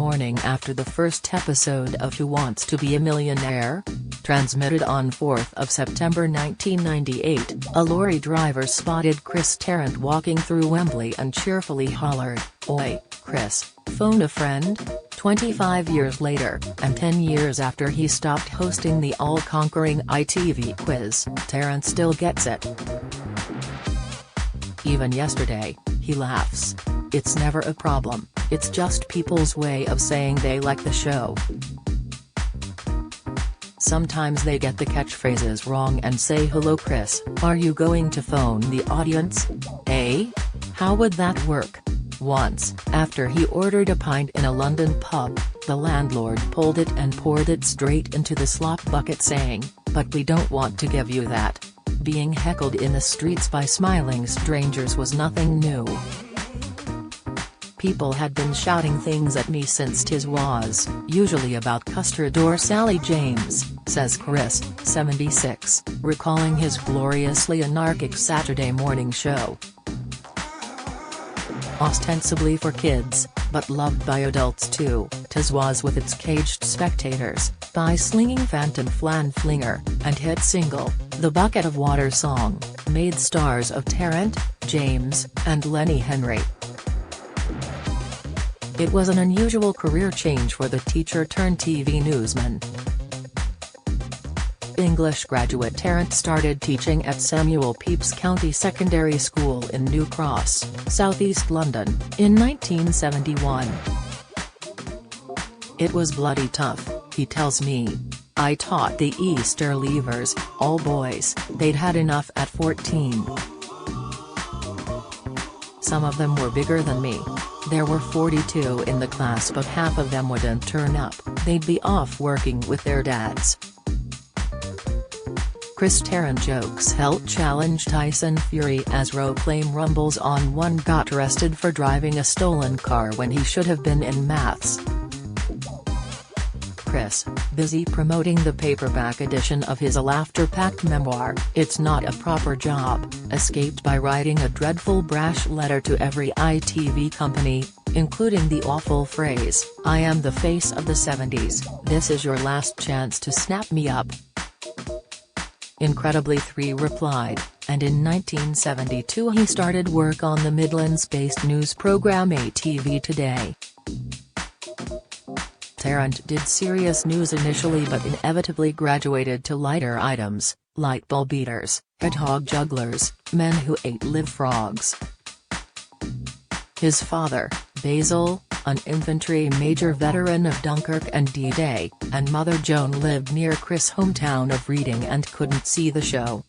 morning after the first episode of Who Wants to Be a Millionaire? Transmitted on 4th of September 1998, a lorry driver spotted Chris Tarrant walking through Wembley and cheerfully hollered, "Oi, Chris, phone a friend?" 25 years later, and 10 years after he stopped hosting the all-conquering ITV quiz, Tarrant still gets it. Even yesterday, he laughs. "It's never a problem, it's just people's way of saying they like the show. Sometimes they get the catchphrases wrong and say hello Chris, are you going to phone the audience? Eh? How would that work?" Once, after he ordered a pint in a London pub, the landlord pulled it and poured it straight into the slop bucket saying, "But we don't want to give you that." Being heckled in the streets by smiling strangers was nothing new. "People had been shouting things at me since 'tis was, usually about custard or Sally James," says Chris, 76, recalling his gloriously anarchic Saturday morning show. Ostensibly for kids, but loved by adults too, 'tis was with its caged spectators, by slinging phantom flan flinger, and hit single, "The Bucket of Water Song," made stars of Tarrant, James, and Lenny Henry. It was an unusual career change for the teacher-turned-TV newsman. English graduate Tarrant started teaching at Samuel Pepys County Secondary School in New Cross, South East London, in 1971. "It was bloody tough," he tells me. "I taught the Easter leavers, all boys, they'd had enough at 14. Some of them were bigger than me. There were 42 in the class but half of them wouldn't turn up, they'd be off working with their dads." Chris Tarrant jokes helped challenge Tyson Fury as role-playing rumbles on. One got arrested for driving a stolen car when he should have been in maths. Chris, busy promoting the paperback edition of his laughter-packed memoir, It's Not a Proper Job, escaped by writing a dreadful brash letter to every ITV company, including the awful phrase, "I am the face of the 70s, this is your last chance to snap me up." Incredibly 3 replied, and in 1972 he started work on the Midlands-based news programme ATV Today. Tarrant did serious news initially but inevitably graduated to lighter items, light bulb eaters, hedgehog jugglers, men who ate live frogs. His father, Basil, an infantry major veteran of Dunkirk and D-Day, and mother Joan lived near Chris' hometown of Reading and couldn't see the show.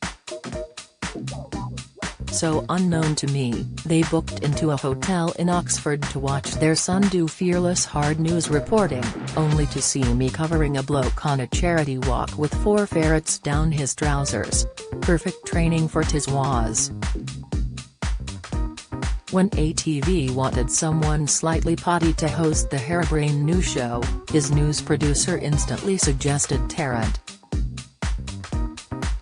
So unknown to me, they booked into a hotel in Oxford to watch their son do fearless hard news reporting, only to see me covering a bloke on a charity walk with 4 ferrets down his trousers. Perfect training for 'tis was. When ATV wanted someone slightly potty to host the harebrained news show, his news producer instantly suggested Tarrant.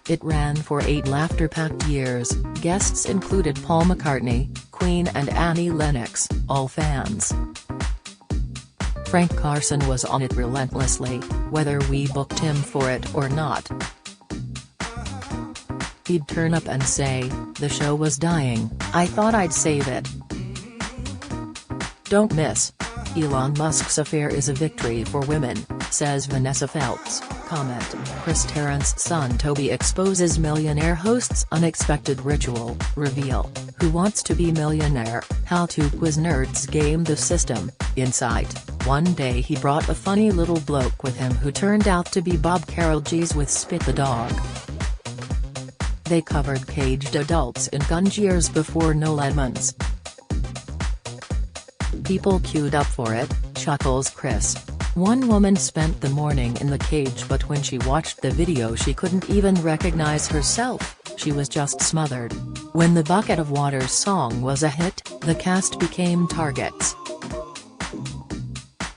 It ran for 8 laughter-packed years, guests included Paul McCartney, Queen and Annie Lennox, all fans. Frank Carson was on it relentlessly, whether we booked him for it or not. He'd turn up and say, "The show was dying, I thought I'd save it." Don't miss. Elon Musk's affair is a victory for women, says Vanessa Feltz. Comment, Chris Tarrant's son Toby exposes millionaire host's unexpected ritual, reveal, Who Wants to Be Millionaire, How to Quiz Nerds Game the System, Insight. One day he brought a funny little bloke with him who turned out to be Bob Carolgees with Spit the Dog. They covered caged adults in gun years before No Lemons. People queued up for it, chuckles Chris. One woman spent the morning in the cage but when she watched the video she couldn't even recognize herself, she was just smothered. When the Bucket of Water song was a hit, the cast became targets.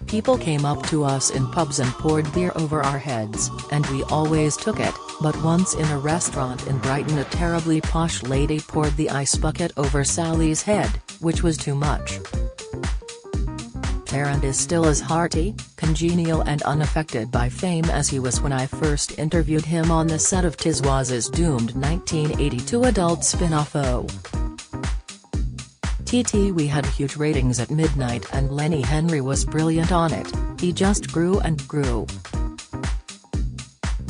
People came up to us in pubs and poured beer over our heads, and we always took it, but once in a restaurant in Brighton a terribly posh lady poured the ice bucket over Sally's head, which was too much. Tarrant is still as hearty, congenial and unaffected by fame as he was when I first interviewed him on the set of Tiz Waz's doomed 1982 adult spin-off O. We had huge ratings at midnight and Lenny Henry was brilliant on it, he just grew and grew.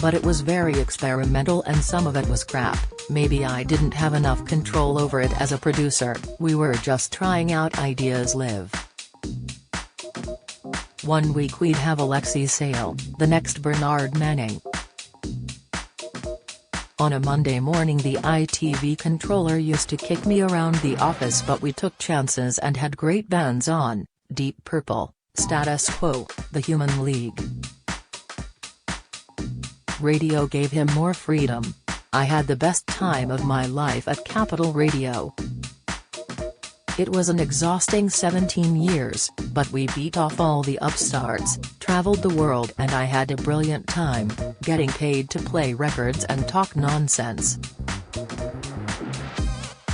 But it was very experimental and some of it was crap. Maybe I didn't have enough control over it as a producer, we were just trying out ideas live. One week we'd have Alexei Sayle, the next Bernard Manning. On a Monday morning the ITV controller used to kick me around the office but we took chances and had great bands on, Deep Purple, Status Quo, The Human League. Radio gave him more freedom. I had the best time of my life at Capital Radio. It was an exhausting 17 years, but we beat off all the upstarts, traveled the world and I had a brilliant time, getting paid to play records and talk nonsense.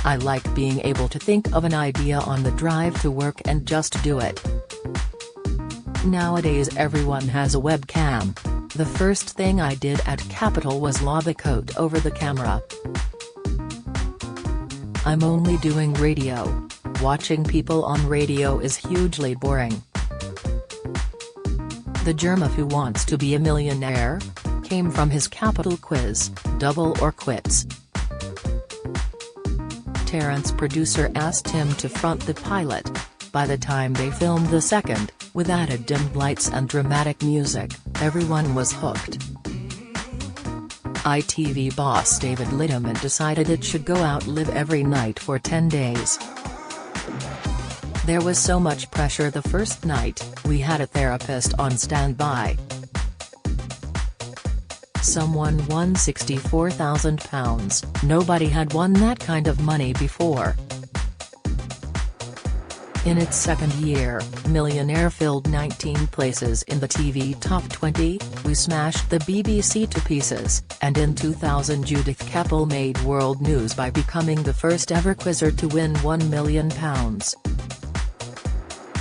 I like being able to think of an idea on the drive to work and just do it. Nowadays everyone has a webcam. The first thing I did at Capital was lob a coat over the camera. I'm only doing radio. Watching people on radio is hugely boring. The germ of Who Wants to Be a Millionaire? Came from his Capital quiz, Double or Quits. Tarrant's producer asked him to front the pilot. By the time they filmed the second, with added dimmed lights and dramatic music, everyone was hooked. ITV boss David Letterman decided it should go out live every night for 10 days. There was so much pressure the first night, we had a therapist on standby. Someone won £64,000, nobody had won that kind of money before. In its second year, Millionaire filled 19 places in the TV Top 20, we smashed the BBC to pieces, and in 2000 Judith Keppel made world news by becoming the first ever quizzer to win £1 million.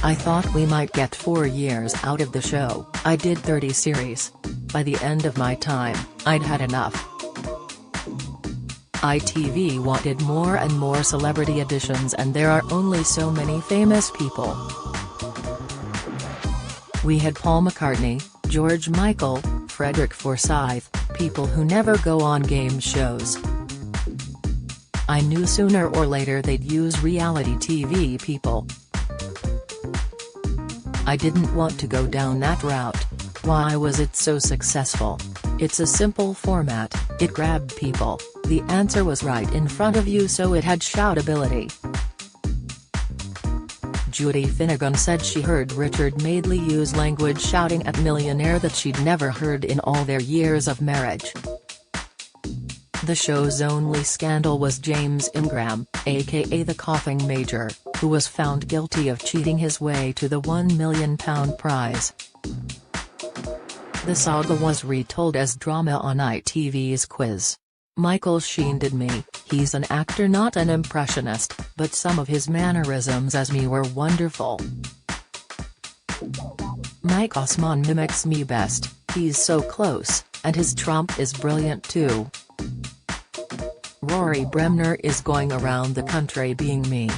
I thought we might get 4 years out of the show, I did 30 series. By the end of my time, I'd had enough. ITV wanted more and more celebrity editions and there are only so many famous people. We had Paul McCartney, George Michael, Frederick Forsyth, people who never go on game shows. I knew sooner or later they'd use reality TV people. I didn't want to go down that route. Why was it so successful? It's a simple format, it grabbed people, the answer was right in front of you so it had shoutability. Judy Finnegan said she heard Richard Madeley use language shouting at Millionaire that she'd never heard in all their years of marriage. The show's only scandal was James Ingram, aka the Coughing Major, who was found guilty of cheating his way to the £1 million prize. The saga was retold as drama on ITV's quiz. Michael Sheen did me, he's an actor not an impressionist, but some of his mannerisms as me were wonderful. Mike Osman mimics me best, he's so close, and his Trump is brilliant too. Rory Bremner is going around the country being me.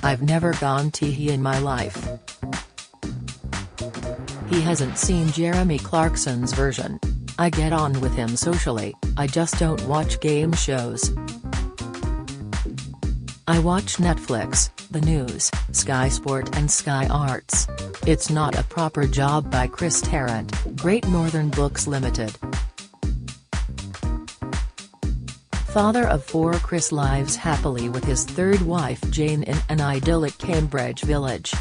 I've never gone teehee in my life. He hasn't seen Jeremy Clarkson's version. I get on with him socially, I just don't watch game shows. I watch Netflix, the news, Sky Sport and Sky Arts. It's Not a Proper Job by Chris Tarrant, Great Northern Books Limited. Father of 4, Chris lives happily with his third wife Jane in an idyllic Cambridge village.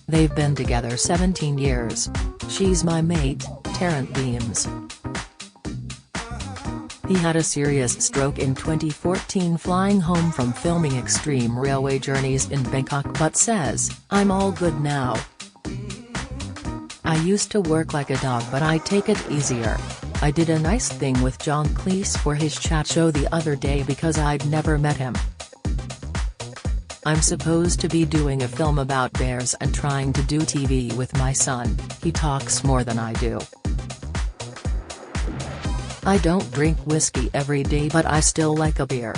They've been together 17 years. She's my mate, Tarrant beams. He had a serious stroke in 2014 flying home from filming Extreme Railway Journeys in Bangkok but says, "I'm all good now. I used to work like a dog but I take it easier. I did a nice thing with John Cleese for his chat show the other day because I'd never met him. I'm supposed to be doing a film about bears and trying to do TV with my son. He talks more than I do. I don't drink whiskey every day, but I still like a beer.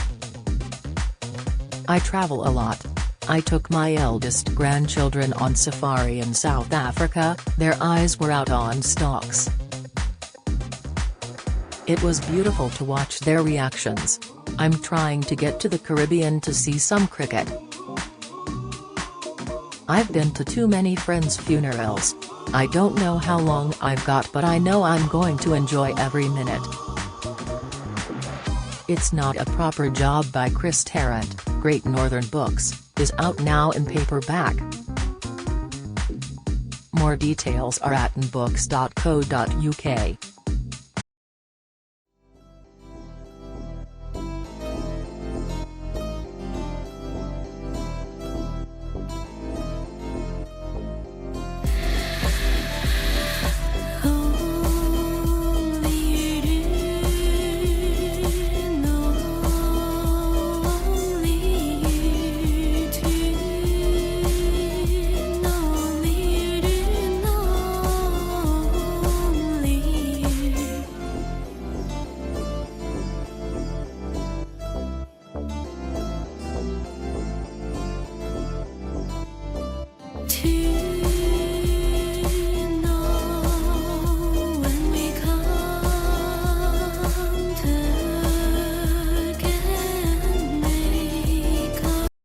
I travel a lot. I took my eldest grandchildren on safari in South Africa. Their eyes were out on stalks. It was beautiful to watch their reactions. I'm trying to get to the Caribbean to see some cricket. I've been to too many friends' funerals. I don't know how long I've got, but I know I'm going to enjoy every minute. It's Not a Proper Job by Chris Tarrant, Great Northern Books, is out now in paperback. More details are at nbooks.co.uk. To